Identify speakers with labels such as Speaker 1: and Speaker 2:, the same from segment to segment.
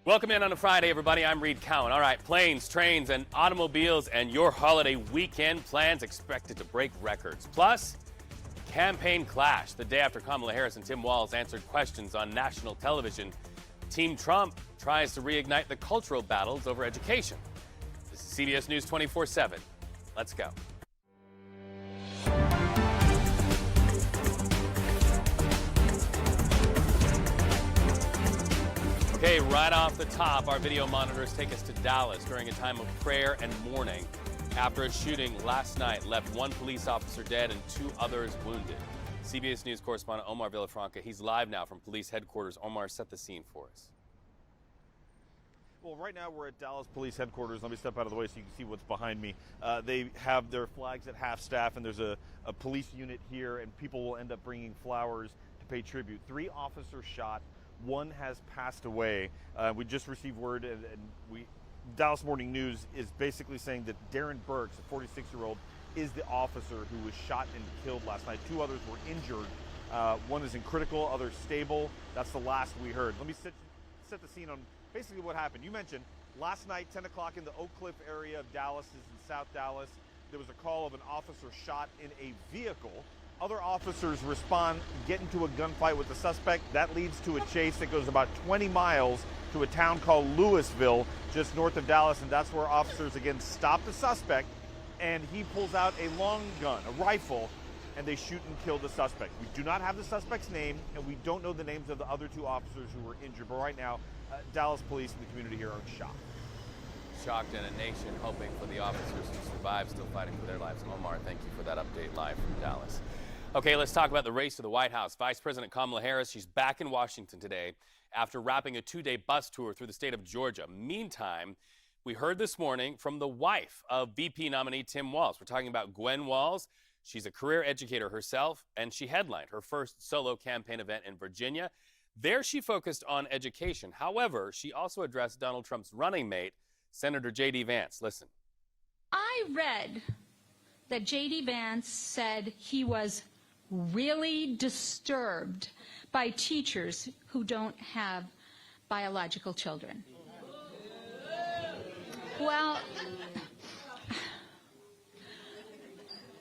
Speaker 1: Welcome in on a Friday, everybody. I'm Reed Cowan. All right, planes, trains, and automobiles, and your holiday weekend plans expected to break records. Plus, campaign clash the day after Kamala Harris and Tim Walz answered questions on national television. Team Trump tries to reignite the cultural battles over education. This is CBS News 24/7. Let's go. Okay, right off the top, our video monitors take us to Dallas during a time of prayer and mourning after a shooting last night left one police officer dead and 2 others wounded. CBS News correspondent Omar Villafranca, he's live now from police headquarters. Omar, set the scene for us.
Speaker 2: Well, right now we're at Dallas Police Headquarters. Let me step out of the way so you can see what's behind me. They have their flags at half staff, and there's a police unit here, and people will end up bringing flowers to pay tribute. 3 officers shot. 1 has passed away. We just received word, and Dallas Morning News is basically saying that Darren Burks, a 46-year-old, is the officer who was shot and killed last night. 2 others were injured. 1 is in critical, others stable. That's the last we heard. Let me set the scene on basically what happened. You mentioned last night, 10 o'clock in the Oak Cliff area of Dallas, is in South Dallas. There was a call of an officer shot in a vehicle. Other officers respond, get into a gunfight with the suspect. That leads to a chase that goes about 20 miles to a town called Louisville, just north of Dallas, and that's where officers again stop the suspect, and he pulls out a long gun, a rifle, and they shoot and kill the suspect. We do not have the suspect's name, and we don't know the names of the other 2 officers who were injured, but right now, Dallas police and the community here are shocked.
Speaker 1: Shocked, and a nation hoping for the officers who survived, still fighting for their lives. Omar, thank you for that update live from Dallas. Okay, let's talk about the race to the White House. Vice President Kamala Harris, she's back in Washington today after wrapping a 2-day bus tour through the state of Georgia. Meantime, we heard this morning from the wife of VP nominee Tim Walz. We're talking about Gwen Walz. She's a career educator herself, and she headlined her first solo campaign event in Virginia. There she focused on education. However, she also addressed Donald Trump's running mate, Senator J.D. Vance. Listen.
Speaker 3: I read that J.D. Vance said he was really disturbed by teachers who don't have biological children. Well,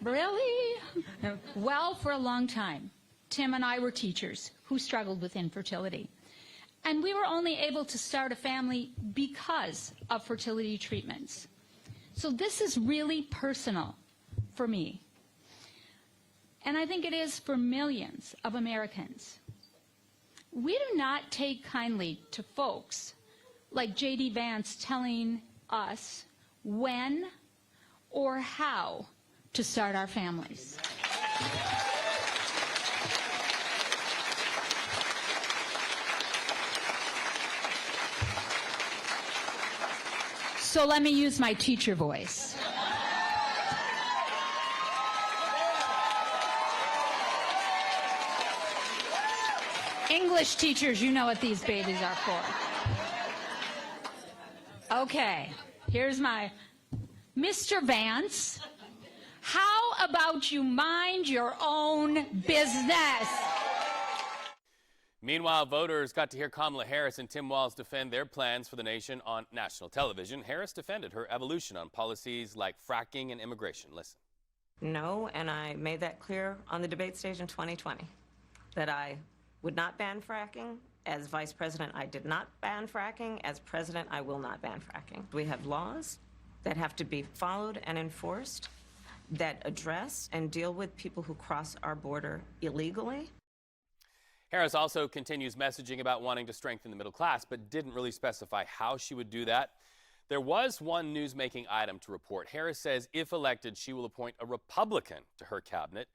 Speaker 3: really? Well, for a long time, Tim and I were teachers who struggled with infertility. And we were only able to start a family because of fertility treatments. So this is really personal for me. And I think it is for millions of Americans. We do not take kindly to folks like J.D. Vance telling us when or how to start our families. So let me use my teacher voice. English teachers, you know what these babies are for. Okay, here's my Mr. Vance. How about you mind your own business?
Speaker 1: Meanwhile, voters got to hear Kamala Harris and Tim Walz defend their plans for the nation on national television. Harris defended her evolution on policies like fracking and immigration. Listen.
Speaker 4: No, and I made that clear on the debate stage in 2020, that I would not ban fracking. As vice president, I did not ban fracking. As president, I will not ban fracking. We have laws that have to be followed and enforced that address and deal with people who cross our border illegally.
Speaker 1: Harris also continues messaging about wanting to strengthen the middle class, but didn't really specify how she would do that. There was one newsmaking item to report. Harris says if elected, she will appoint a Republican to her cabinet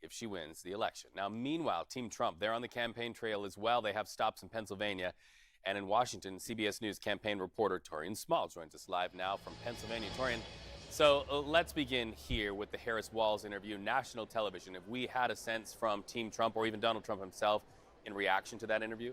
Speaker 1: if she wins the election. Now, meanwhile, Team Trump, they're on the campaign trail as well. They have stops in Pennsylvania and in Washington. CBS News campaign reporter Torian Small joins us live now from Pennsylvania. Torian, so let's begin here with the Harris-Walz interview, national television. Have we had a sense from Team Trump or even Donald Trump himself in reaction to that interview?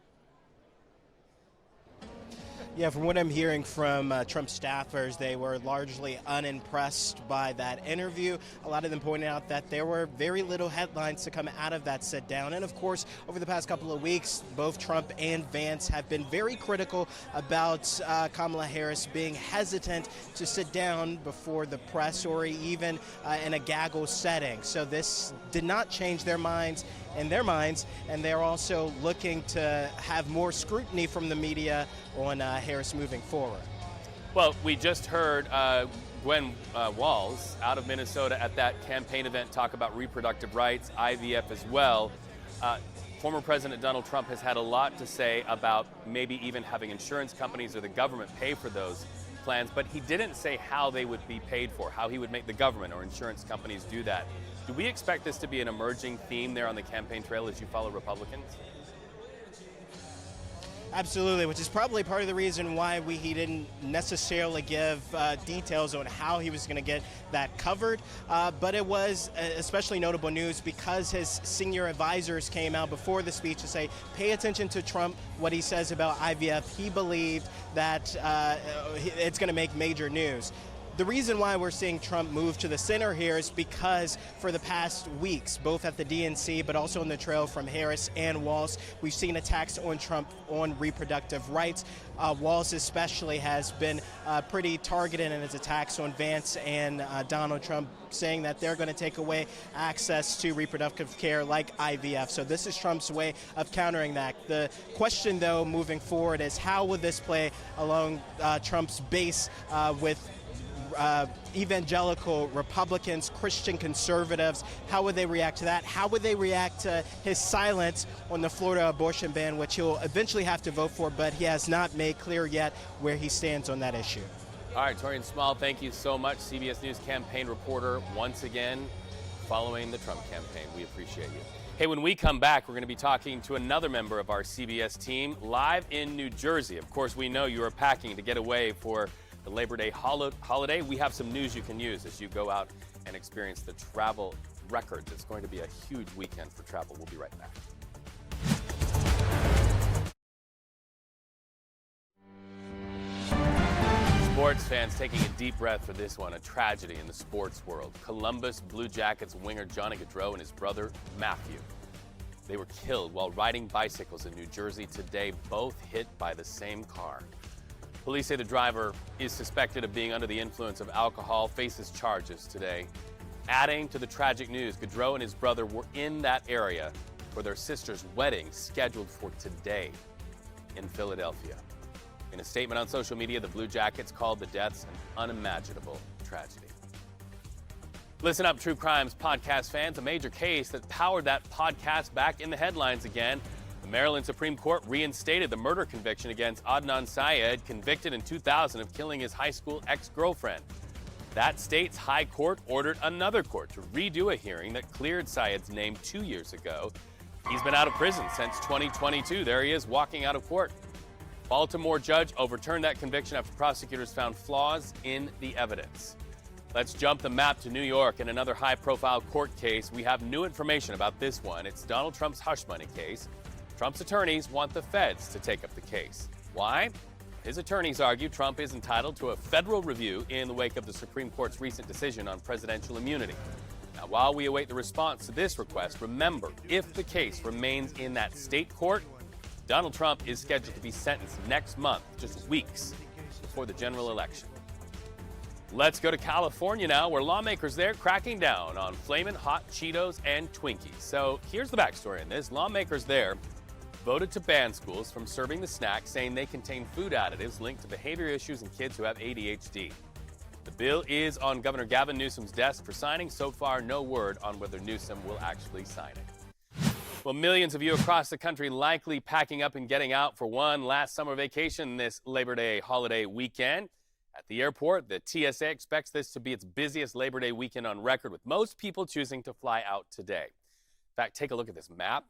Speaker 5: Yeah, from what I'm hearing from Trump staffers, they were largely unimpressed by that interview. A lot of them pointed out that there were very little headlines to come out of that sit down. And of course, over the past couple of weeks, both Trump and Vance have been very critical about Kamala Harris being hesitant to sit down before the press or even in a gaggle setting. So this did not change their minds, and they're also looking to have more scrutiny from the media on Harris moving forward.
Speaker 1: Well, we just heard Gwen Walz out of Minnesota at that campaign event talk about reproductive rights, IVF as well. Former President Donald Trump has had a lot to say about maybe even having insurance companies or the government pay for those plans, but he didn't say how they would be paid for, how he would make the government or insurance companies do that. Do we expect this to be an emerging theme there on the campaign trail as you follow Republicans?
Speaker 5: Absolutely, which is probably part of the reason why he didn't necessarily give details on how he was going to get that covered. But it was especially notable news because his senior advisors came out before the speech to say, pay attention to Trump, what he says about IVF. He believed that it's going to make major news. The reason why we're seeing Trump move to the center here is because for the past weeks, both at the DNC but also on the trail from Harris and Walz, we've seen attacks on Trump on reproductive rights. Walz especially has been pretty targeted in his attacks on Vance and Donald Trump, saying that they're going to take away access to reproductive care like IVF. So this is Trump's way of countering that. The question, though, moving forward is how would this play along Trump's base with evangelical Republicans, Christian conservatives? How would they react to that? How would they react to his silence on the Florida abortion ban, which he'll eventually have to vote for, but he has not made clear yet where he stands on that issue?
Speaker 1: All right, Torian Small, thank you so much. CBS News campaign reporter once again following the Trump campaign. We appreciate you. Hey, when we come back, we're going to be talking to another member of our CBS team live in New Jersey. Of course, we know you are packing to get away for the Labor Day holiday. We have some news you can use as you go out and experience the travel records. It's going to be a huge weekend for travel. We'll be right back. Sports fans taking a deep breath for this one, a tragedy in the sports world. Columbus Blue Jackets winger Johnny Gaudreau and his brother Matthew. They were killed while riding bicycles in New Jersey today, both hit by the same car. Police say the driver is suspected of being under the influence of alcohol, faces charges today. Adding to the tragic news, Gaudreau and his brother were in that area for their sister's wedding scheduled for today in Philadelphia. In a statement on social media, the Blue Jackets called the deaths an unimaginable tragedy. Listen up, True Crimes podcast fans. A major case that powered that podcast back in the headlines again. The Maryland Supreme Court reinstated the murder conviction against Adnan Syed, convicted in 2000 of killing his high school ex-girlfriend. That state's high court ordered another court to redo a hearing that cleared Syed's name 2 years ago. He's been out of prison since 2022. There he is, walking out of court. Baltimore judge overturned that conviction after prosecutors found flaws in the evidence. Let's jump the map to New York in another high-profile court case. We have new information about this one. It's Donald Trump's hush money case. Trump's attorneys want the feds to take up the case. Why? His attorneys argue Trump is entitled to a federal review in the wake of the Supreme Court's recent decision on presidential immunity. Now, while we await the response to this request, remember, if the case remains in that state court, Donald Trump is scheduled to be sentenced next month, just weeks before the general election. Let's go to California now, where lawmakers there cracking down on flamin' hot Cheetos and Twinkies. So here's the backstory on this. Lawmakers there voted to ban schools from serving the snacks, saying they contain food additives linked to behavior issues in kids who have ADHD. The bill is on Governor Gavin Newsom's desk for signing. So far, no word on whether Newsom will actually sign it. Well, millions of you across the country likely packing up and getting out for one last summer vacation this Labor Day holiday weekend. At the airport, the TSA expects this to be its busiest Labor Day weekend on record, with most people choosing to fly out today. In fact, take a look at this map.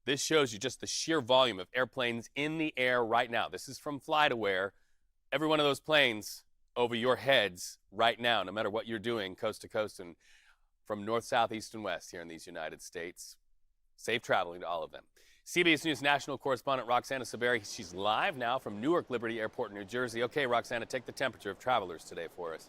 Speaker 1: This shows you just the sheer volume of airplanes in the air right now. This is from FlightAware. Every one of those planes over your heads right now, no matter what you're doing, coast to coast and from north, south, east, and west here in these United States. Safe traveling to all of them. CBS News national correspondent Roxana Saberi, she's live now from Newark Liberty Airport, New Jersey. Okay, Roxana, take the temperature of travelers today for us.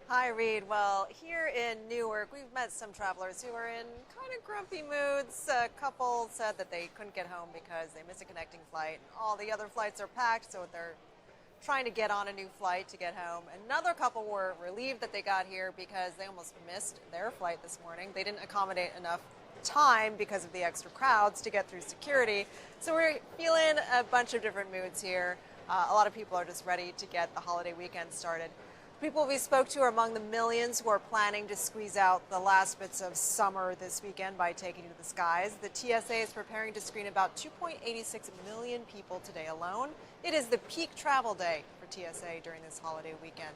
Speaker 6: Hi, Reed. Well, here in Newark, we've met some travelers who are in kind of grumpy moods. A couple said that they couldn't get home because they missed a connecting flight. All the other flights are packed, so they're trying to get on a new flight to get home. Another couple were relieved that they got here because they almost missed their flight this morning. They didn't accommodate enough time because of the extra crowds to get through security. So we're feeling a bunch of different moods here. A lot of people are just ready to get the holiday weekend started. People we spoke to are among the millions who are planning to squeeze out the last bits of summer this weekend by taking to the skies. The TSA is preparing to screen about 2.86 million people today alone. It is the peak travel day for TSA during this holiday weekend.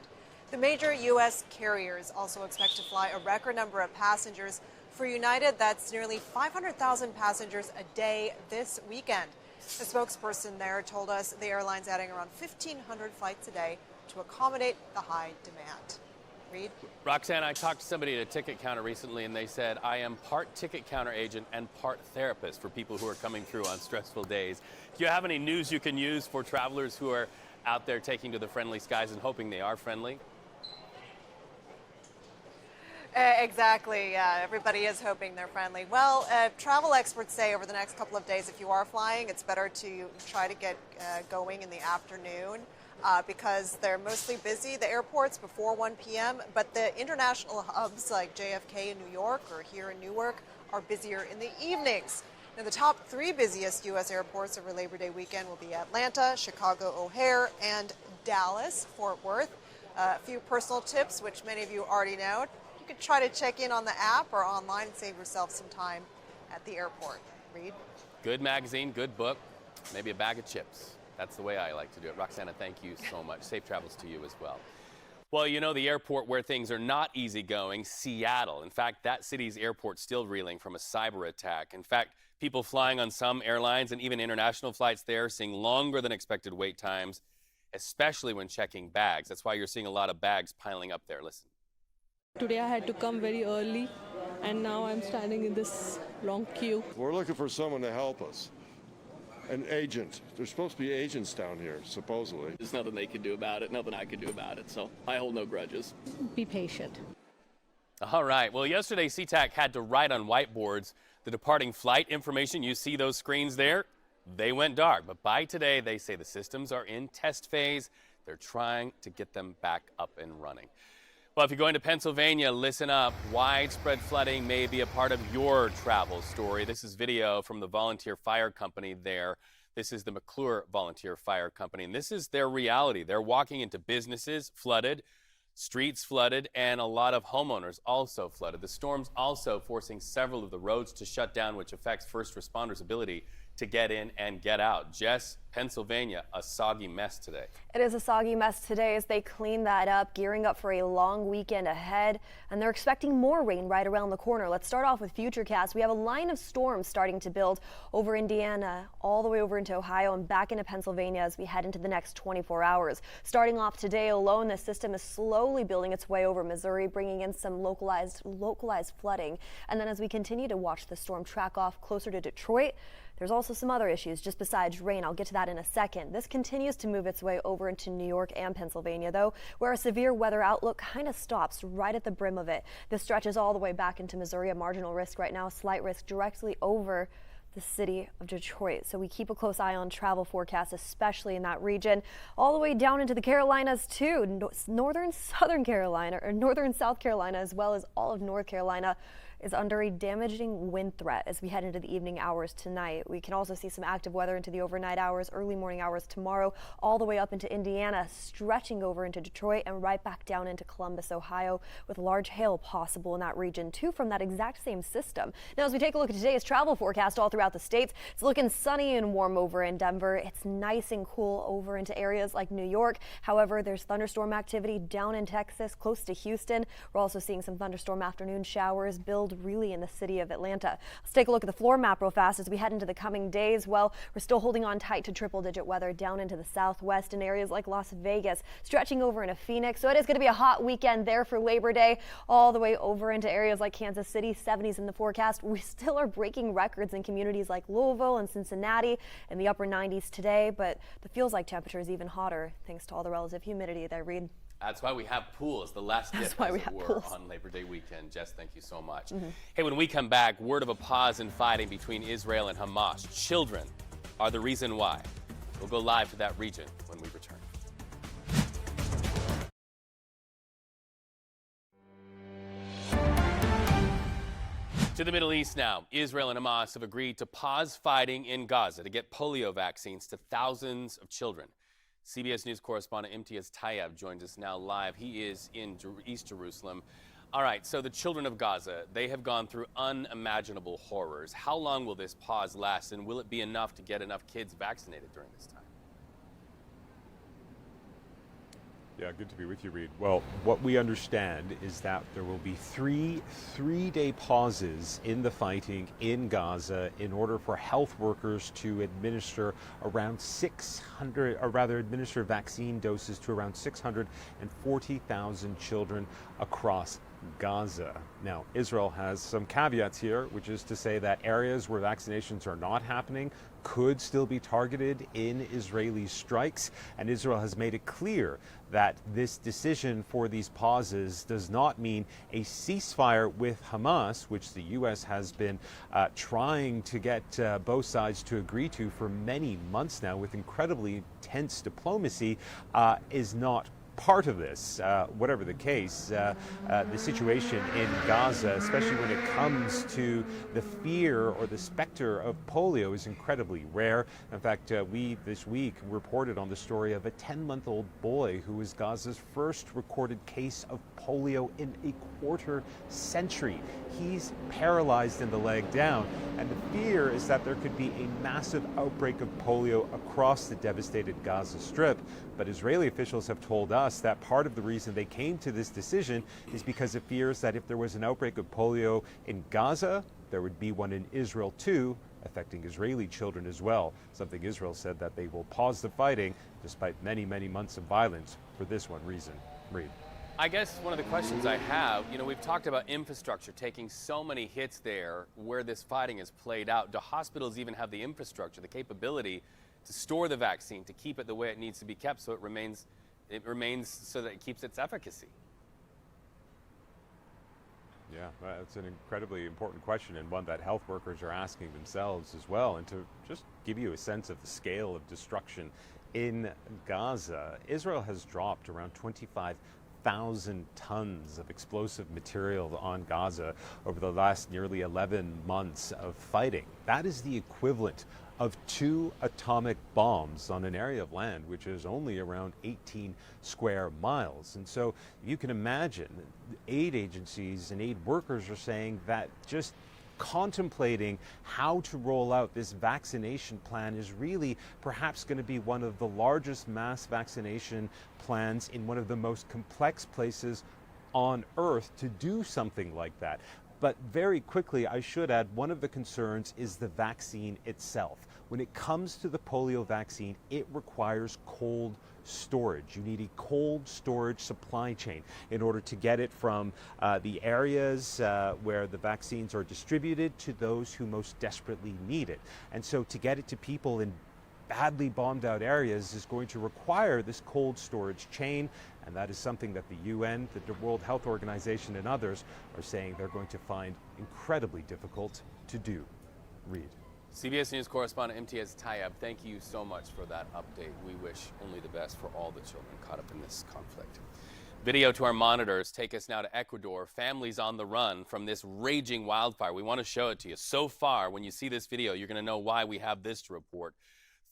Speaker 6: The major U.S. carriers also expect to fly a record number of passengers. For United, that's nearly 500,000 passengers a day this weekend. A spokesperson there told us the airline's adding around 1,500 flights a day to accommodate the high demand. Reed?
Speaker 1: Roxanne, I talked to somebody at a ticket counter recently, and they said, I am part ticket counter agent and part therapist for people who are coming through on stressful days. Do you have any news you can use for travelers who are out there taking to the friendly skies and hoping they are friendly?
Speaker 6: Exactly. Everybody is hoping they're friendly. Well, travel experts say over the next couple of days, if you are flying, it's better to try to get going in the afternoon. Because they're mostly busy, the airports, before 1 p.m., but the international hubs like JFK in New York or here in Newark are busier in the evenings. Now, the top 3 busiest U.S. airports over Labor Day weekend will be Atlanta, Chicago O'Hare, and Dallas, Fort Worth. A few personal tips, which many of you already know. You could try to check in on the app or online and save yourself some time at the airport. Reed?
Speaker 1: Good magazine, good book, maybe a bag of chips. That's the way I like to do it. Roxana, thank you so much. Safe travels to you as well. Well, you know, the airport where things are not easygoing, Seattle. In fact, that city's airport still reeling from a cyber attack. In fact, people flying on some airlines and even international flights there seeing longer than expected wait times, especially when checking bags. That's why you're seeing a lot of bags piling up there. Listen.
Speaker 7: Today I had to come very early, and now I'm standing in this long queue.
Speaker 8: We're looking for someone to help us. An agent. There's supposed to be agents down here, supposedly.
Speaker 9: There's nothing they could do about it, nothing I could do about it, so I hold no grudges.
Speaker 7: Be patient.
Speaker 1: All right. Well, yesterday, SeaTac had to write on whiteboards the departing flight information. You see those screens there? They went dark. But by today, they say the systems are in test phase. They're trying to get them back up and running. Well, if you're going to Pennsylvania, listen up. Widespread flooding may be a part of your travel story. This is video from the volunteer fire company there. This is the McClure Volunteer Fire Company, and this is their reality. They're walking into businesses flooded, streets flooded, and a lot of homeowners also flooded. The storm's also forcing several of the roads to shut down, which affects first responders' ability to get in and get out. Jess, Pennsylvania, a soggy mess today.
Speaker 10: It is a soggy mess today as they clean that up, gearing up for a long weekend ahead, and they're expecting more rain right around the corner. Let's start off with Futurecast. We have a line of storms starting to build over Indiana, all the way over into Ohio and back into Pennsylvania as we head into the next 24 hours. Starting off today alone, the system is slowly building its way over Missouri, bringing in some localized flooding. And then as we continue to watch the storm track off closer to Detroit, there's also some other issues just besides rain. I'll get to that in a second. This continues to move its way over into New York and Pennsylvania, though, where a severe weather outlook kind of stops right at the brim of it. This stretches all the way back into Missouri, a marginal risk right now, a slight risk directly over the city of Detroit. So we keep a close eye on travel forecasts, especially in that region, all the way down into the Carolinas too. Northern South Carolina, as well as all of North Carolina is under a damaging wind threat as we head into the evening hours tonight. We can also see some active weather into the overnight hours, early morning hours tomorrow, all the way up into Indiana, stretching over into Detroit and right back down into Columbus, Ohio, with large hail possible in that region too from that exact same system. Now, as we take a look at today's travel forecast all throughout the states, it's looking sunny and warm over in Denver. It's nice and cool over into areas like New York. However, there's thunderstorm activity down in Texas, close to Houston. We're also seeing some thunderstorm afternoon showers build killed really in the city of Atlanta. Let's take a look at the floor map real fast as we head into the coming days. Well, we're still holding on tight to triple-digit weather down into the southwest in areas like Las Vegas, stretching over into Phoenix. So it is going to be a hot weekend there for Labor Day, all the way over into areas like Kansas City, 70s in the forecast. We still are breaking records in communities like Louisville and Cincinnati in the upper 90s today, but the feels like temperature is even hotter thanks to all the relative humidity there, Reed.
Speaker 1: That's why we have pools, the last dip, as it were, on Labor Day weekend. Jess, thank you so much. Hey, when we come back, word of a pause in fighting between Israel and Hamas. Children are the reason why. We'll go live to that region when we return. To the Middle East now. Israel and Hamas have agreed to pause fighting in Gaza to get polio vaccines to thousands of children. CBS News correspondent Imtiaz Tayyab joins us now live. He is in East Jerusalem. All right, so the children of Gaza, they have gone through unimaginable horrors. How long will this pause last, and will it be enough to get enough kids vaccinated during this time?
Speaker 11: Yeah, good to be with you, Reed. Well, what we understand is that there will be three-day pauses in the fighting in Gaza in order for health workers to administer administer vaccine doses to around 640,000 children across Gaza. Now, Israel has some caveats here, which is to say that areas where vaccinations are not happening could still be targeted in Israeli strikes, and Israel has made it clear that this decision for these pauses does not mean a ceasefire with Hamas, which the U.S. has been trying to get both sides to agree to for many months now with incredibly tense diplomacy, is not part of this. Whatever the case, the situation in Gaza, especially when it comes to the fear or the specter of polio, is incredibly rare. In fact, we this week reported on the story of a 10-month-old boy who was Gaza's first recorded case of polio in a quarter century. He's paralyzed in the leg down, and the fear is that there could be a massive outbreak of polio across the devastated Gaza Strip. But Israeli officials have told us that part of the reason they came to this decision is because it fears that if there was an outbreak of polio in Gaza, there would be one in Israel too, affecting Israeli children as well. Something Israel said that they will pause the fighting despite many, many months of violence for this one reason. Reed.
Speaker 1: I guess one of the questions I have, we've talked about infrastructure taking so many hits there where this fighting is played out. Do hospitals even have the infrastructure, the capability to store the vaccine, to keep it the way it needs to be kept so it remains so that it keeps its efficacy?
Speaker 11: Yeah, that's an incredibly important question, and one that health workers are asking themselves as well. And to just give you a sense of the scale of destruction in Gaza, Israel has dropped around 25,000 tons of explosive material on Gaza over the last nearly 11 months of fighting. That is the equivalent of 2 atomic bombs on an area of land which is only around 18 square miles. And so you can imagine aid agencies and aid workers are saying that just contemplating how to roll out this vaccination plan is really perhaps going to be one of the largest mass vaccination plans in one of the most complex places on Earth to do something like that. But very quickly, I should add, one of the concerns is the vaccine itself. When it comes to the polio vaccine, it requires cold storage. You need a cold storage supply chain in order to get it from the areas where the vaccines are distributed to those who most desperately need it. And so to get it to people in badly bombed out areas is going to require this cold storage chain, and that is something that the UN, the World Health Organization, and others are saying they're going to find incredibly difficult to do. Reed.
Speaker 1: CBS News correspondent Imtiaz Tayyab, thank you so much for that update. We wish only the best for all the children caught up in this conflict. Video to our monitors take us now to Ecuador. Families on the run from this raging wildfire. We want to show it to you. So far, when you see this video, you're going to know why we have this to report.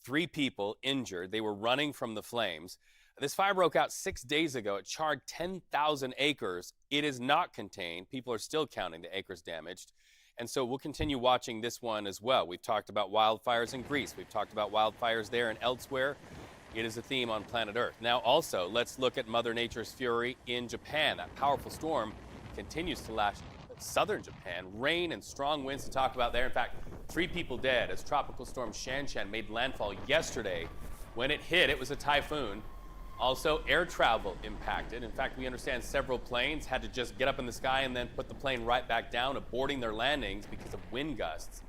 Speaker 1: 3 people injured. They were running from the flames. This fire broke out 6 days ago. It charred 10,000 acres. It is not contained. People are still counting the acres damaged. And so we'll continue watching this one as well. We've talked about wildfires in Greece. We've talked about wildfires there and elsewhere. It is a theme on planet Earth. Now also, let's look at Mother Nature's fury in Japan. That powerful storm continues to lash southern Japan. Rain and strong winds to talk about there. In fact, 3 people dead as tropical storm Shanshan made landfall yesterday. When it hit, it was a typhoon. Also, air travel impacted. In fact, we understand several planes had to just get up in the sky and then put the plane right back down, aborting their landings because of wind gusts.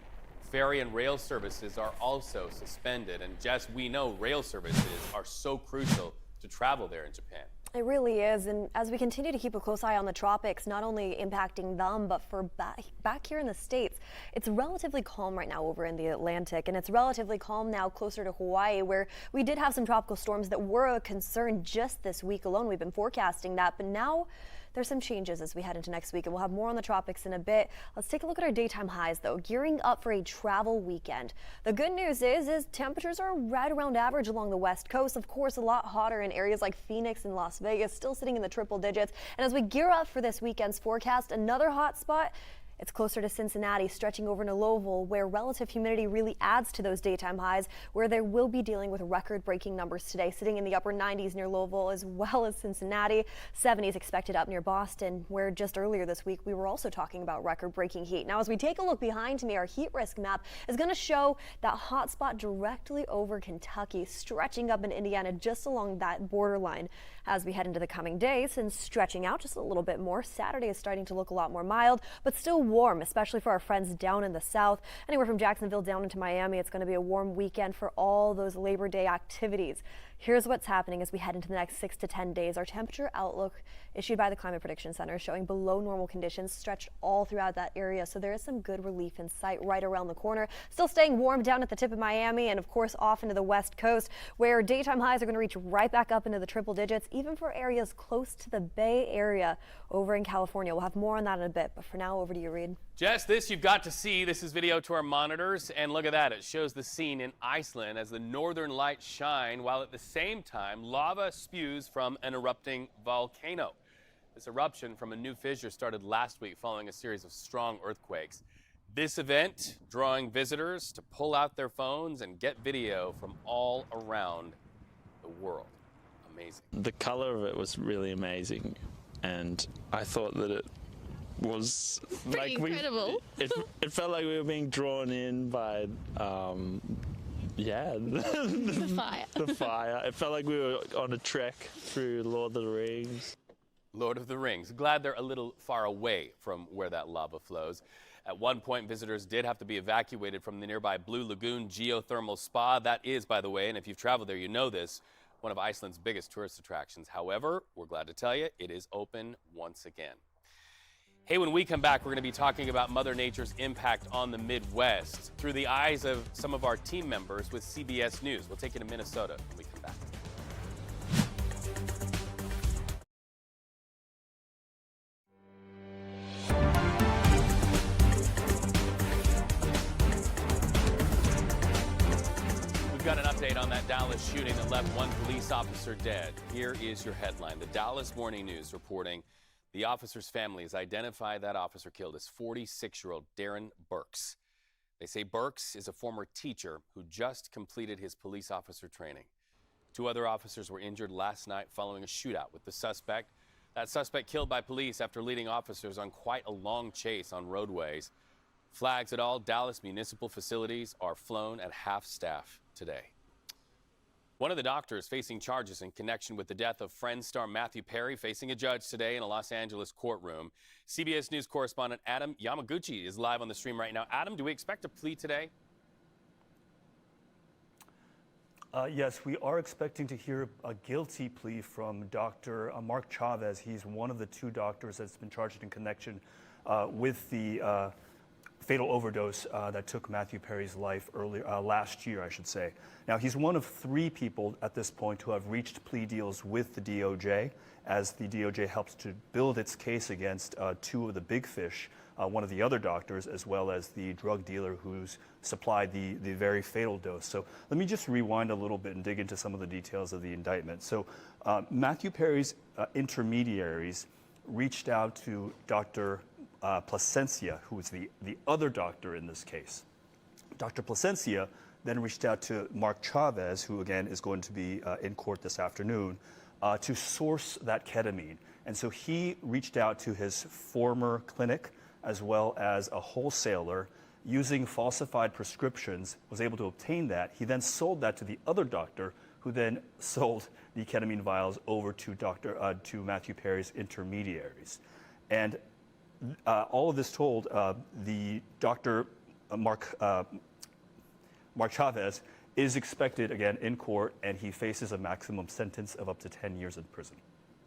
Speaker 1: Ferry and rail services are also suspended. And Jess, we know rail services are so crucial to travel there in Japan.
Speaker 10: It really is, and as we continue to keep a close eye on the tropics, not only impacting them, but for back here in the States, it's relatively calm right now over in the Atlantic, and it's relatively calm now closer to Hawaii, where we did have some tropical storms that were a concern just this week alone. We've been forecasting that, but now there's some changes as we head into next week, and we'll have more on the tropics in a bit. Let's take a look at our daytime highs, though, gearing up for a travel weekend. The good news is temperatures are right around average along the west coast. Of course, a lot hotter in areas like Phoenix and Las Vegas, still sitting in the triple digits. And as we gear up for this weekend's forecast, another hot spot, it's closer to Cincinnati, stretching over to Louisville, where relative humidity really adds to those daytime highs, where they will be dealing with record-breaking numbers today, sitting in the upper 90s near Louisville as well as Cincinnati. 70s expected up near Boston, where just earlier this week we were also talking about record-breaking heat. Now, as we take a look behind me, our heat risk map is going to show that hot spot directly over Kentucky, stretching up in Indiana just along that borderline as we head into the coming days, and stretching out just a little bit more. Saturday is starting to look a lot more mild, but still warm, especially for our friends down in the south. Anywhere from Jacksonville down into Miami, it's going to be a warm weekend for all those Labor Day activities. Here's what's happening as we head into the next 6 to 10 days. Our temperature outlook issued by the Climate Prediction Center showing below normal conditions stretched all throughout that area. So there is some good relief in sight right around the corner. Still staying warm down at the tip of Miami and, of course, off into the west coast, where daytime highs are going to reach right back up into the triple digits, even for areas close to the Bay Area over in California. We'll have more on that in a bit. But for now, over to you, Reed.
Speaker 1: Jess, this you've got to see. This is video to our monitors, and look at that. It shows the scene in Iceland as the northern lights shine, while at the same time lava spews from an erupting volcano. This eruption from a new fissure started last week following a series of strong earthquakes. This event drawing visitors to pull out their phones and get video from all around the world. Amazing.
Speaker 12: The color of it was really amazing, and I thought that it was
Speaker 13: pretty incredible.
Speaker 12: It felt like we were being drawn in by
Speaker 13: the fire.
Speaker 12: The fire. It felt like we were on a trek through Lord of the Rings.
Speaker 1: Lord of the Rings. Glad they're a little far away from where that lava flows. At one point, visitors did have to be evacuated from the nearby Blue Lagoon geothermal spa. That is, by the way, and if you've traveled there, you know this, one of Iceland's biggest tourist attractions. However, we're glad to tell you it is open once again. Hey, when we come back, we're going to be talking about Mother Nature's impact on the Midwest through the eyes of some of our team members with CBS News. We'll take you to Minnesota when we come back. We've got an update on that Dallas shooting that left one police officer dead. Here is your headline. The Dallas Morning News reporting the officer's family has identified that officer killed as 46-year-old Darren Burks. They say Burks is a former teacher who just completed his police officer training. 2 other officers were injured last night following a shootout with the suspect. That suspect killed by police after leading officers on quite a long chase on roadways. Flags at all Dallas municipal facilities are flown at half staff today. One of the doctors facing charges in connection with the death of Friends star Matthew Perry facing a judge today in a Los Angeles courtroom. CBS News correspondent Adam Yamaguchi is live on the stream right now. Adam, do we expect a plea today?
Speaker 14: Yes, we are expecting to hear a guilty plea from Dr. Mark Chavez. He's one of the 2 doctors that's been charged in connection with the fatal overdose that took Matthew Perry's life earlier last year, I should say. Now, he's one of 3 people at this point who have reached plea deals with the DOJ, as the DOJ helps to build its case against 2 of the big fish, one of the other doctors, as well as the drug dealer who's supplied the very fatal dose. So let me just rewind a little bit and dig into some of the details of the indictment. So Matthew Perry's intermediaries reached out to Dr. Plasencia, who was the other doctor in this case. Dr. Plasencia then reached out to Mark Chavez, who again is going to be in court this afternoon, to source that ketamine. And so he reached out to his former clinic as well as a wholesaler, using falsified prescriptions, was able to obtain that. He then sold that to the other doctor, who then sold the ketamine vials over to Matthew Perry's intermediaries. And all of this told, the Dr. Mark Chavez is expected again in court, and he faces a maximum sentence of up to 10 years in prison.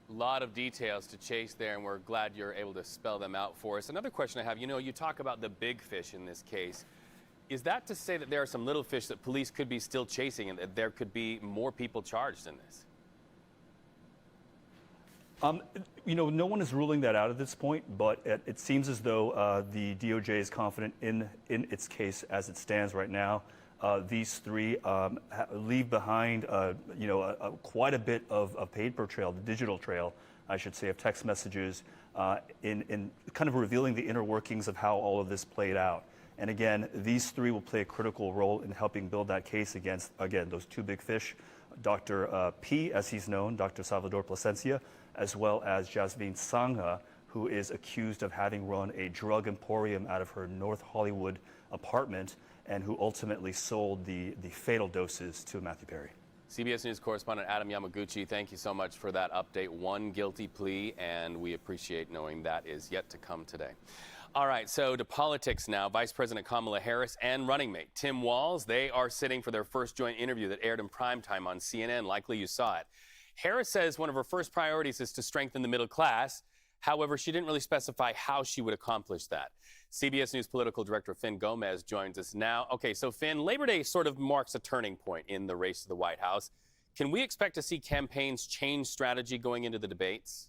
Speaker 1: A lot of details to chase there, and we're glad you're able to spell them out for us. Another question I have, you talk about the big fish in this case. Is that to say that there are some little fish that police could be still chasing and that there could be more people charged in this?
Speaker 14: No one is ruling that out at this point, but it seems as though the DOJ is confident in its case as it stands right now. These three leave behind, quite a bit of paper trail, the digital trail, I should say, of text messages, in kind of revealing the inner workings of how all of this played out. And again, these three will play a critical role in helping build that case against, again, those two big fish, Dr. P, as he's known, Dr. Salvador Plasencia, as well as Jasmine Sangha, who is accused of having run a drug emporium out of her North Hollywood apartment, and who ultimately sold the fatal doses to Matthew Perry.
Speaker 1: CBS News correspondent Adam Yamaguchi, thank you so much for that update. One guilty plea, and we appreciate knowing that is yet to come today. All right, so to politics now. Vice President Kamala Harris and running mate Tim Walz, they are sitting for their first joint interview that aired in primetime on CNN. Likely you saw it. Harris says one of her first priorities is to strengthen the middle class. However, she didn't really specify how she would accomplish that. CBS News political director Finn Gomez joins us now. Okay, so Finn, Labor Day sort of marks a turning point in the race to the White House. Can we expect to see campaigns change strategy going into the debates?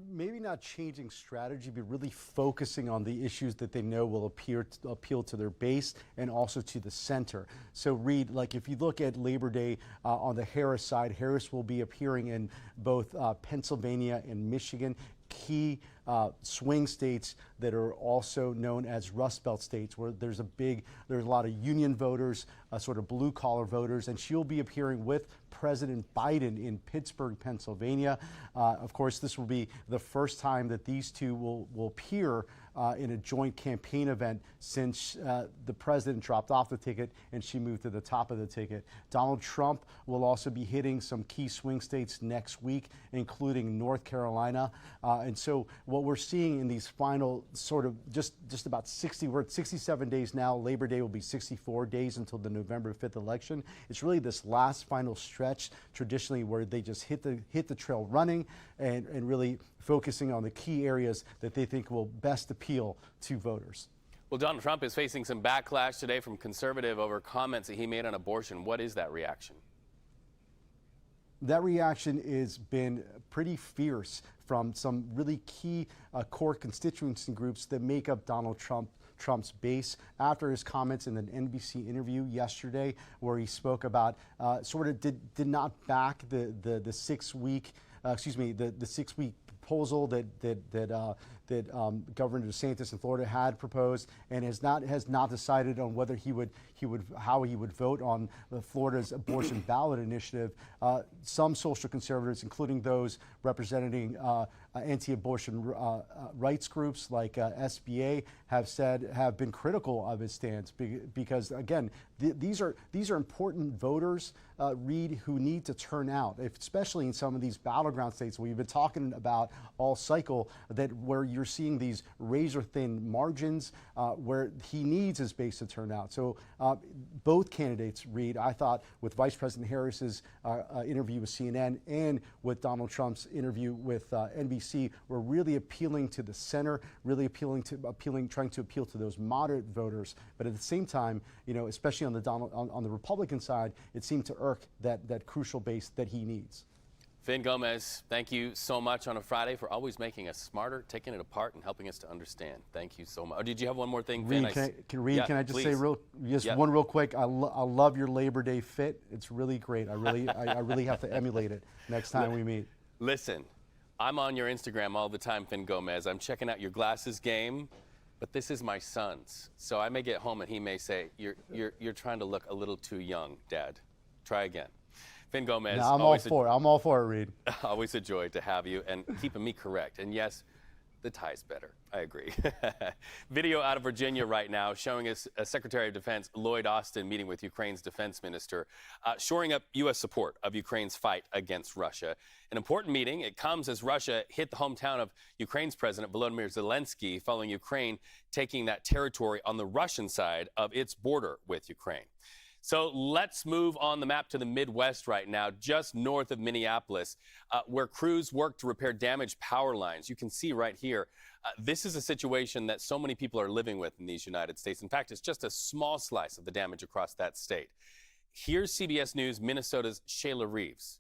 Speaker 15: Maybe not changing strategy, but really focusing on the issues that they know will appeal to their base and also to the center. So, Reed, like if you look at Labor Day on the Harris side, Harris will be appearing in both Pennsylvania and Michigan, key swing states that are also known as Rust Belt states, where there's a lot of union voters, sort of blue collar voters, and she'll be appearing with President Biden in Pittsburgh, Pennsylvania. Of course, this will be the first time that these two will appear in a joint campaign event since the president dropped off the ticket and she moved to the top of the ticket. Donald Trump will also be hitting some key swing states next week, including North Carolina. And so what we're seeing in these final sort of just about 67 days now. Labor Day will be 64 days until the November 5th election. It's really this last final stretch traditionally where they just hit the trail running and really focusing on the key areas that they think will best appeal to voters.
Speaker 1: Well, Donald Trump is facing some backlash today from conservative over comments that he made on abortion. What is that reaction?
Speaker 15: That reaction has been pretty fierce from some really key core constituency groups that make up Donald Trump's base after his comments in an NBC interview yesterday, where he spoke about did not back the 6 week the 6 week proposal that Governor DeSantis in Florida had proposed, and has not decided on whether how he would vote on Florida's abortion ballot initiative. Some social conservatives, including those representing anti-abortion rights groups like SBA, have been critical of his stance because again, these are important voters, Reed, who need to turn out, especially in some of these battleground states we've been talking about all cycle, where you're seeing these razor-thin margins, where he needs his base to turn out. So both candidates, Reed, I thought with Vice President Harris's interview with CNN and with Donald Trump's interview with NBC, were really appealing to the center, really trying to appeal to those moderate voters. But at the same time, especially on the Republican side, it seemed to irk that crucial base that he needs.
Speaker 1: Finn Gomez, thank you so much on a Friday for always making us smarter, taking it apart, and helping us to understand. Thank you so much. Oh, did you have one more thing, Finn?
Speaker 15: Reed, can I just say one real quick? I love your Labor Day fit. It's really great. I really have to emulate it next time we meet.
Speaker 1: Listen, I'm on your Instagram all the time, Finn Gomez. I'm checking out your glasses game, but this is my son's. So I may get home and he may say, "You're trying to look a little too young, Dad. Try again." Finn Gomez.
Speaker 15: No, I'm all for it, Reed.
Speaker 1: Always a joy to have you and keeping me correct. And yes, The tie's better. I agree. Video out of Virginia right now showing us Secretary of Defense Lloyd Austin meeting with Ukraine's defense minister, shoring up U.S. support of Ukraine's fight against Russia. An important meeting. It comes as Russia hit the hometown of Ukraine's President Volodymyr Zelensky following Ukraine taking that territory on the Russian side of its border with Ukraine. So let's move on the map to the Midwest right now, just north of Minneapolis, where crews work to repair damaged power lines. You can see right here, this is a situation that so many people are living with in these United States. In fact, it's just a small slice of the damage across that state. Here's CBS News Minnesota's Shayla Reeves.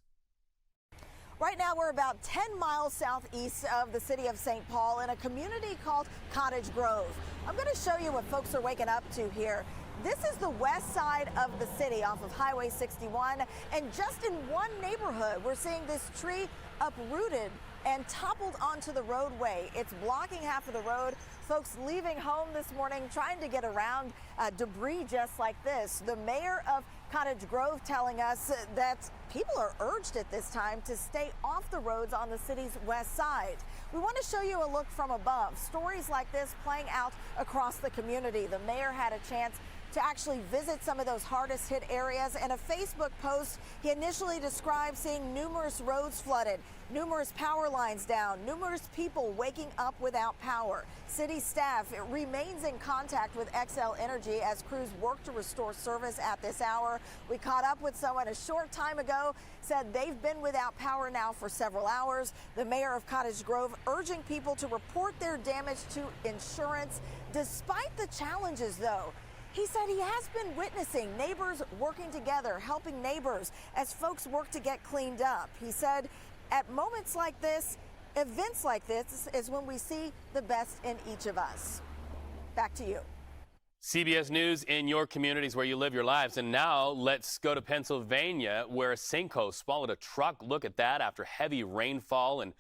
Speaker 16: Right now, we're about 10 miles southeast of the city of St. Paul in a community called Cottage Grove. I'm going to show you what folks are waking up to here. This is the west side of the city off of Highway 61, and just in one neighborhood, we're seeing this tree uprooted and toppled onto the roadway. It's blocking half of the road. Folks leaving home this morning trying to get around debris just like this. The mayor of Cottage Grove telling us that people are urged at this time to stay off the roads on the city's west side. We want to show you a look from above. Stories like this playing out across the community. The mayor had a chance to actually visit some of those hardest hit areas. In a Facebook post, he initially described seeing numerous roads flooded, numerous power lines down, numerous people waking up without power. City staff remains in contact with XL Energy as crews work to restore service at this hour. We caught up with someone a short time ago, said they've been without power now for several hours. The mayor of Cottage Grove urging people to report their damage to insurance. Despite the challenges, though, he said he has been witnessing neighbors working together, helping neighbors as folks work to get cleaned up. He said at moments like this, events like this is when we see the best in each of us. Back to you.
Speaker 1: CBS News in your communities where you live your lives. And now let's go to Pennsylvania, where a sinkhole swallowed a truck. Look at that after heavy rainfall and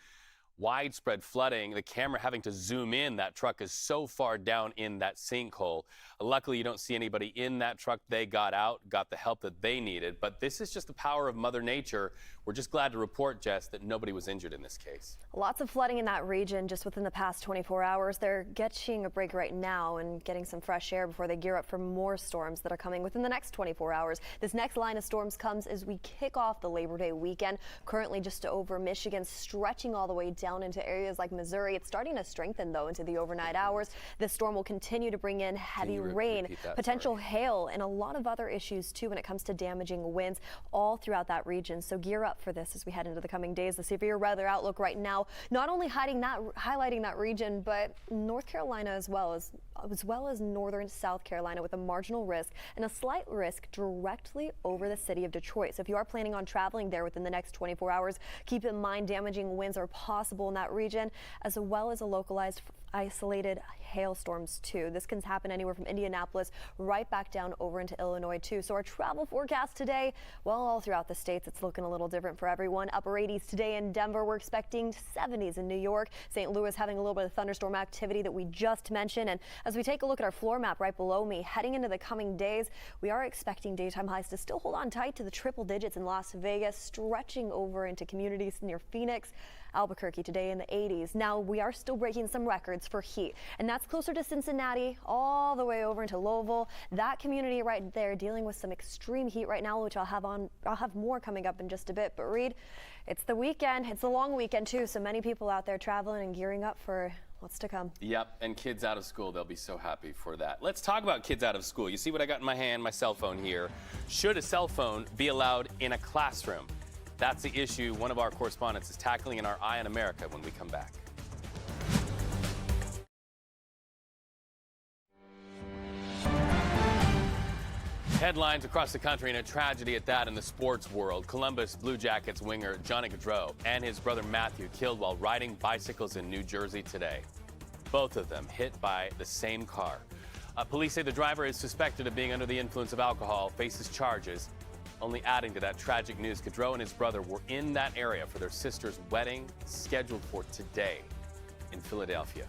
Speaker 1: widespread flooding. The camera having to zoom in. That truck is so far down in that sinkhole. Luckily, you don't see anybody in that truck. They got out, got the help that they needed. But this is just the power of Mother Nature. We're just glad to report, Jess, that nobody was injured in this case.
Speaker 10: Lots of flooding in that region just within the past 24 hours. They're getting a break right now and getting some fresh air before they gear up for more storms that are coming within the next 24 hours. This next line of storms comes as we kick off the Labor Day weekend. Currently just over Michigan, stretching all the way down into areas like Missouri. It's starting to strengthen, though, into the overnight hours. This storm will continue to bring in heavy rain, potential hail, and a lot of other issues, too, when it comes to damaging winds all throughout that region. So gear up for this as we head into the coming days. The severe weather outlook right now, not only highlighting that region, but North Carolina as well as northern South Carolina with a marginal risk and a slight risk directly over the city of Detroit. So if you are planning on traveling there within the next 24 hours, keep in mind damaging winds are possible in that region, as well as a localized isolated hailstorms too. This can happen anywhere from Indianapolis right back down over into Illinois too. So our travel forecast today, well, all throughout the states, it's looking a little different for everyone. Upper 80s today in Denver. We're expecting 70s in New York. St. Louis having a little bit of thunderstorm activity that we just mentioned. And as we take a look at our floor map right below me, heading into the coming days, we are expecting daytime highs to still hold on tight to the triple digits in Las Vegas, stretching over into communities near Phoenix. Albuquerque today in the 80s. Now we are still breaking some records for heat, and that's closer to Cincinnati all the way over into Louisville. That community right there dealing with some extreme heat right now, which I'll have more coming up in just a bit. But Reed, it's the weekend. It's a long weekend too, so many people out there traveling and gearing up for what's to come.
Speaker 1: Yep, and kids out of school, they'll be so happy for that. Let's talk about kids out of school. You see what I got in my hand, my cell phone here. Should a cell phone be allowed in a classroom? That's the issue one of our correspondents is tackling in our Eye on America when we come back. Headlines across the country and a tragedy at that in the sports world. Columbus Blue Jackets winger Johnny Gaudreau and his brother Matthew killed while riding bicycles in New Jersey today. Both of them hit by the same car. Police say the driver is suspected of being under the influence of alcohol, faces charges. Only adding to that tragic news, Gaudreau and his brother were in that area for their sister's wedding, scheduled for today in Philadelphia.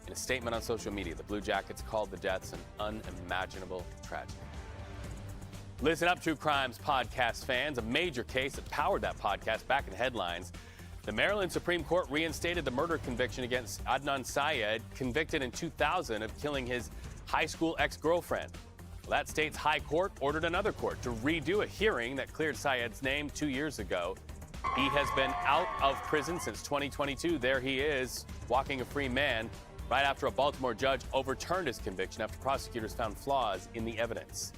Speaker 1: In a statement on social media, the Blue Jackets called the deaths an unimaginable tragedy. Listen up, True Crimes podcast fans. A major case that powered that podcast back in headlines. The Maryland Supreme Court reinstated the murder conviction against Adnan Syed, convicted in 2000 of killing his high school ex-girlfriend. That state's high court ordered another court to redo a hearing that cleared Syed's name 2 years ago. He has been out of prison since 2022. There he is, walking a free man, right after a Baltimore judge overturned his conviction after prosecutors found flaws in the evidence.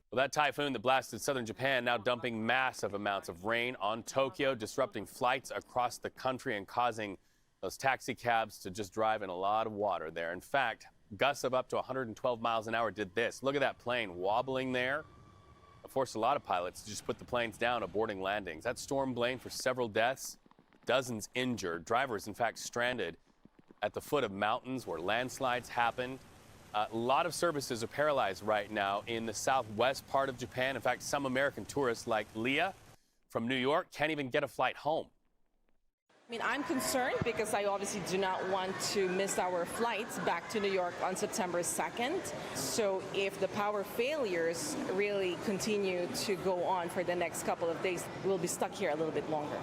Speaker 1: Well, that typhoon that blasted southern Japan now dumping massive amounts of rain on Tokyo, disrupting flights across the country and causing those taxi cabs to just drive in a lot of water there. In fact, gusts of up to 112 miles an hour did this. Look at that plane wobbling there. It forced a lot of pilots to just put the planes down, aborting landings. That storm blamed for several deaths, dozens injured. Drivers, in fact, stranded at the foot of mountains where landslides happened. A lot of services are paralyzed right now in the southwest part of Japan. In fact, some American tourists like Leah from New York can't even get a flight home.
Speaker 17: I mean, I'm concerned because I obviously do not want to miss our flights back to New York on September 2nd. So if the power failures really continue to go on for the next couple of days, we'll be stuck here a little bit longer.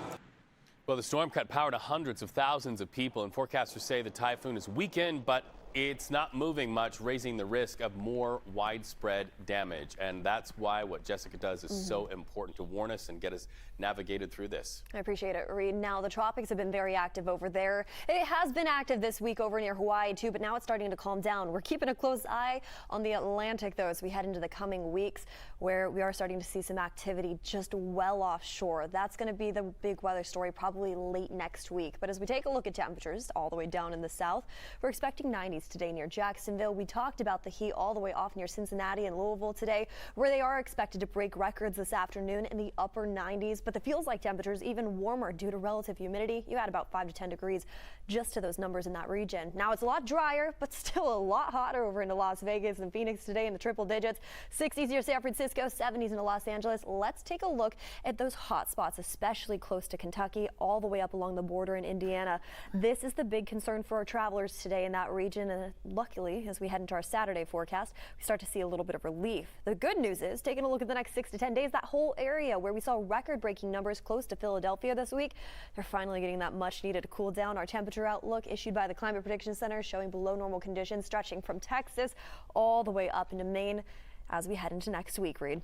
Speaker 1: Well, the storm cut power to hundreds of thousands of people, and forecasters say the typhoon is weakened, but it's not moving much, raising the risk of more widespread damage. And that's why what Jessica does is so important to warn us and get us navigated through this.
Speaker 10: I appreciate it, Reed. Now, the tropics have been very active over there. It has been active this week over near Hawaii, too, but now it's starting to calm down. We're keeping a close eye on the Atlantic, though, as we head into the coming weeks, where we are starting to see some activity just well offshore. That's going to be the big weather story probably late next week. But as we take a look at temperatures all the way down in the south, we're expecting 90s today near Jacksonville. We talked about the heat all the way off near Cincinnati and Louisville today, where they are expected to break records this afternoon in the upper 90s. But the feels like temperatures even warmer due to relative humidity. You add about 5 to 10 degrees just to those numbers in that region. Now it's a lot drier, but still a lot hotter over into Las Vegas and Phoenix today in the triple digits. 60s near San Francisco, 70s into Los Angeles. Let's take a look at those hot spots, especially close to Kentucky, all the way up along the border in Indiana. This is the big concern for our travelers today in that region. And luckily, as we head into our Saturday forecast, we start to see a little bit of relief. The good news is, taking a look at the next 6 to 10 days, that whole area where we saw record-breaking numbers close to Philadelphia this week, they're finally getting that much-needed cool down. Our temperature outlook issued by the Climate Prediction Center showing below normal conditions stretching from Texas all the way up into Maine as we head into next week, Reed.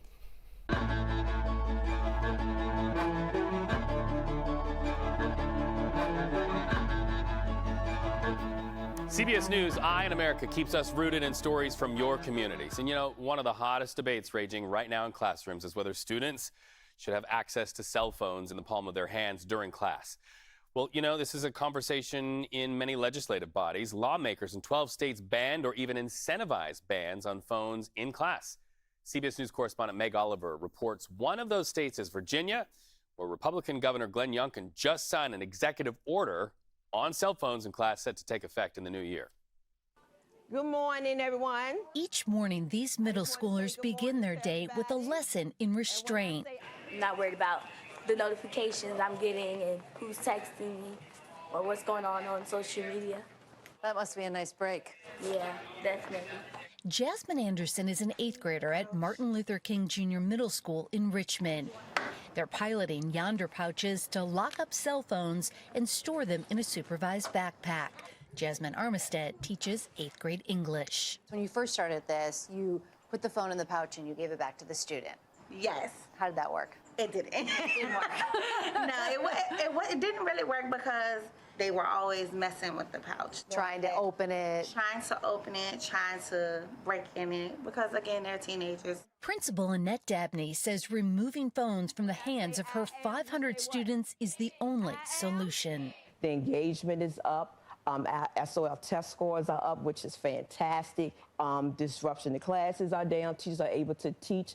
Speaker 1: CBS News, Eye on America, keeps us rooted in stories from your communities. And you know, one of the hottest debates raging right now in classrooms is whether students should have access to cell phones in the palm of their hands during class. Well, you know, this is a conversation in many legislative bodies. Lawmakers in 12 states banned or even incentivized bans on phones in class. CBS News correspondent Meg Oliver reports one of those states is Virginia, where Republican Governor Glenn Youngkin just signed an executive order on cell phones in class set to take effect in the new year.
Speaker 18: Good morning, everyone.
Speaker 19: Each morning, these middle schoolers begin their day with a lesson in restraint.
Speaker 20: I'm not worried about the notifications I'm getting and who's texting me or what's going on social media.
Speaker 6: That must be a nice break.
Speaker 20: Yeah, definitely.
Speaker 19: Jasmine Anderson is an 8th grader at Martin Luther King Jr. Middle School in Richmond. They're piloting Yonder pouches to lock up cell phones and store them in a supervised backpack. Jasmine Armistead teaches 8th grade English.
Speaker 21: When you first started this, you put the phone in the pouch and you gave it back to the student.
Speaker 22: Yes.
Speaker 21: How did that work?
Speaker 22: It didn't. It didn't work. No, it didn't really work because they were always messing with the pouch.
Speaker 21: Trying to open it.
Speaker 22: Trying to break in it because, again, they're teenagers.
Speaker 19: Principal Annette Dabney says removing phones from the hands of her 500 students is the only solution.
Speaker 23: The engagement is up. SOL test scores are up, which is fantastic. Disruption to classes are down. Teachers are able to teach.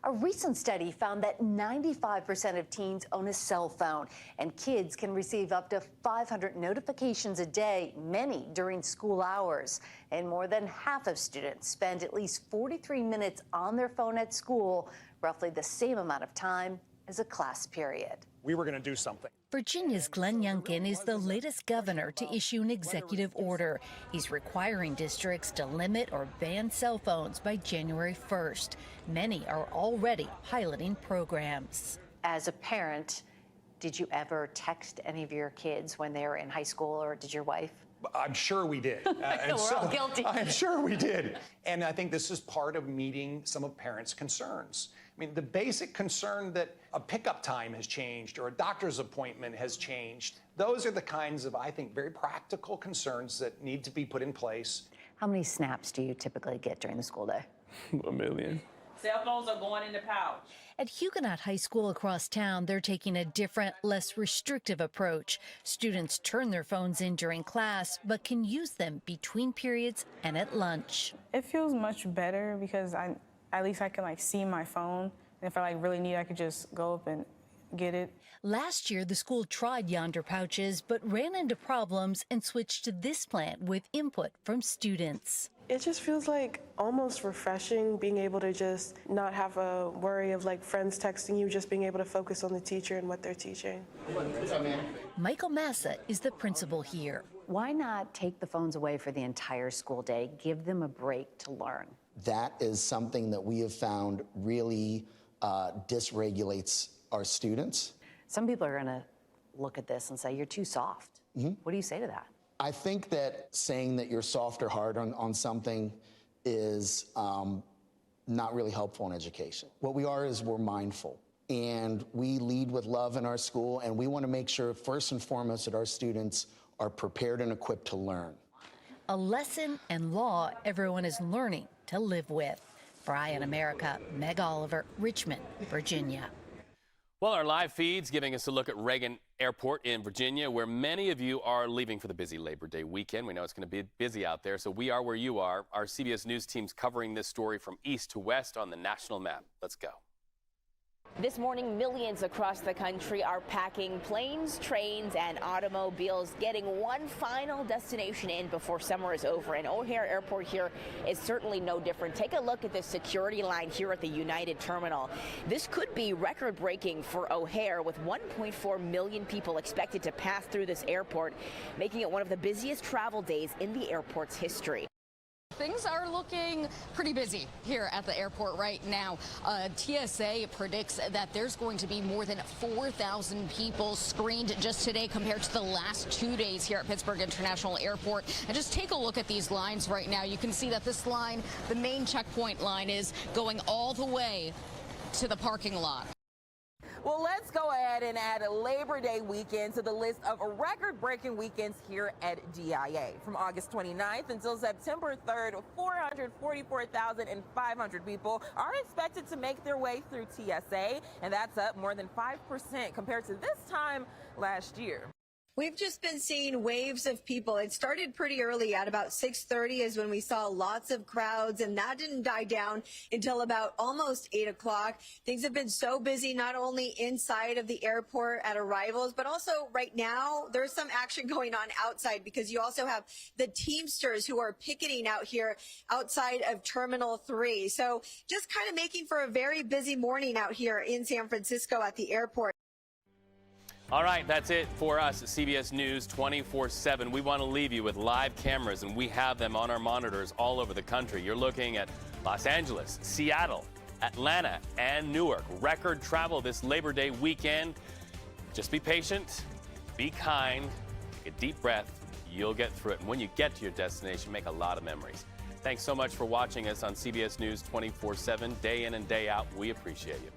Speaker 24: A recent study found that 95% of teens own a cell phone, and kids can receive up to 500 notifications a day, many during school hours. And more than half of students spend at least 43 minutes on their phone at school, roughly the same amount of time as a class period.
Speaker 25: We were going to do something.
Speaker 19: Virginia's Glenn Youngkin is the latest governor to issue an executive order. He's requiring districts to limit or ban cell phones by January 1st. Many are already piloting programs.
Speaker 24: As a parent,
Speaker 21: Did you ever text any of your kids when they were in high school, or did your wife?
Speaker 2: I'm sure we did.
Speaker 21: We're all guilty.
Speaker 2: I'm sure we did. And I think this is part of meeting some of parents' concerns. I mean, the basic concern that a pickup time has changed or a doctor's appointment has changed, those are the kinds of, I think, very practical concerns that need to be put in place.
Speaker 21: How many snaps do you typically get during the school day?
Speaker 12: 1 million.
Speaker 17: Cell phones are going in the pouch.
Speaker 19: At Huguenot High School across town, they're taking a different, less restrictive approach. Students turn their phones in during class, but can use them between periods and at lunch.
Speaker 3: It feels much better because at least I can see my phone. And if I really need it, I could just go up and get it.
Speaker 19: Last year, the school tried Yonder pouches, but ran into problems and switched to this plan with input from students.
Speaker 3: It just feels almost refreshing being able to just not have a worry of friends texting you, just being able to focus on the teacher and what they're teaching.
Speaker 19: Michael Massa is the principal here.
Speaker 21: Why not take the phones away for the entire school day? Give them a break to learn.
Speaker 4: That is something that we have found really dysregulates our students.
Speaker 21: Some people are going to look at this and say, you're too soft. What do you say to that?
Speaker 4: I think that saying that you're soft or hard on something is not really helpful in education. What we are is we're mindful, and we lead with love in our school, and we want to make sure, first and foremost, that our students are prepared and equipped to learn.
Speaker 19: A lesson and law everyone is learning to live with. For Eye on America, Meg Oliver, Richmond, Virginia.
Speaker 1: Well, our live feed's giving us a look at Reagan Airport in Virginia, where many of you are leaving for the busy Labor Day weekend. We know it's going to be busy out there, so we are where you are. Our CBS News team's covering this story from east to west on the national map. Let's go.
Speaker 5: This morning, millions across the country are packing planes, trains, and automobiles, getting one final destination in before summer is over. And O'Hare Airport here is certainly no different. Take a look at the security line here at the United Terminal. This could be record-breaking for O'Hare, with 1.4 million people expected to pass through this airport, making it one of the busiest travel days in the airport's history.
Speaker 25: Things are looking pretty busy here at the airport right now. TSA predicts that there's going to be more than 4,000 people screened just today compared to the last 2 days here at Pittsburgh International Airport. And just take a look at these lines right now. You can see that this line, the main checkpoint line, is going all the way to the parking lot.
Speaker 17: Well, let's go ahead and add a Labor Day weekend to the list of record-breaking weekends here at DIA. From August 29th until September 3rd, 444,500 people are expected to make their way through TSA, and that's up more than 5% compared to this time last year.
Speaker 26: We've just been seeing waves of people. It started pretty early at about 6:30 is when we saw lots of crowds, and that didn't die down until about almost 8 o'clock. Things have been so busy, not only inside of the airport at arrivals, but also right now there's some action going on outside, because you also have the Teamsters who are picketing out here outside of Terminal 3. So just kind of making for a very busy morning out here in San Francisco at the airport.
Speaker 1: All right, that's it for us at CBS News 24/7. We want to leave you with live cameras, and we have them on our monitors all over the country. You're looking at Los Angeles, Seattle, Atlanta, and Newark. Record travel this Labor Day weekend. Just be patient, be kind, take a deep breath. You'll get through it. And when you get to your destination, make a lot of memories. Thanks so much for watching us on CBS News 24/7, day in and day out. We appreciate you.